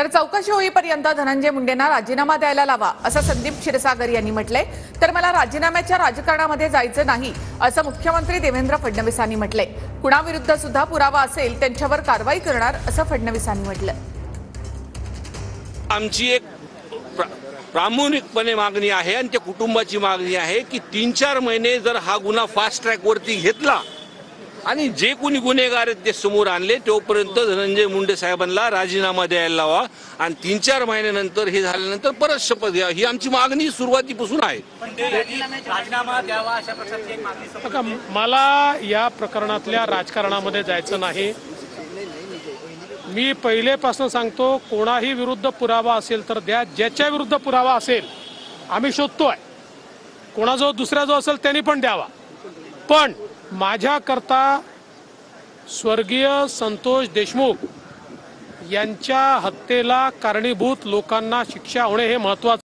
तर चौकशी होईपर्यंत धनंजय मुंडेंना राजीनामा द्यायला लावा असं संदीप क्षीरसागर यांनी म्हटलंय। तर मला राजीनाम्याच्या राजकारणामध्ये जायचं नाही असं मुख्यमंत्री देवेंद्र फडणवीसांनी म्हटलंय। कुणाविरुद्ध सुद्धा पुरावा असेल त्यांच्यावर कारवाई करणार असं फडणवीसांनी म्हटलं। आमची एक प्रामाणिकपणे मागणी आहे आणि त्या कुटुंबाची मागणी आहे की 3-4 महिने जर हा गुन्हा फास्ट ट्रॅक वरती घेतला आणि जे कोणी गुन्हेगार आहेत ते समोर आणले तोपर्यंत धनंजय मुंडे साहेबांना राजीनामा द्यायला लावा आणि 3-4 महिन्यानंतर हे झाल्यानंतर परत शपथ घ्या, ही आमची मागणी सुरुवातीपासून आहे। राजीनामा द्यावा अशा प्रकारची एक मागणी। मला या प्रकरणातल्या राजकारणामध्ये जायचं नाही। मी पहिलेपासून सांगतो, कोणाही विरुद्ध पुरावा असेल तर द्या, ज्याच्या विरुद्ध पुरावा असेल आम्ही शोधतोय, कोणाजवळ दुसऱ्या जो असेल त्यांनी पण द्यावा। पण माझ्याकरता स्वर्गीय संतोष देशमुख यांच्या हत्येला कारणीभूत लोकांना शिक्षा होणे हे महत्त्वाचं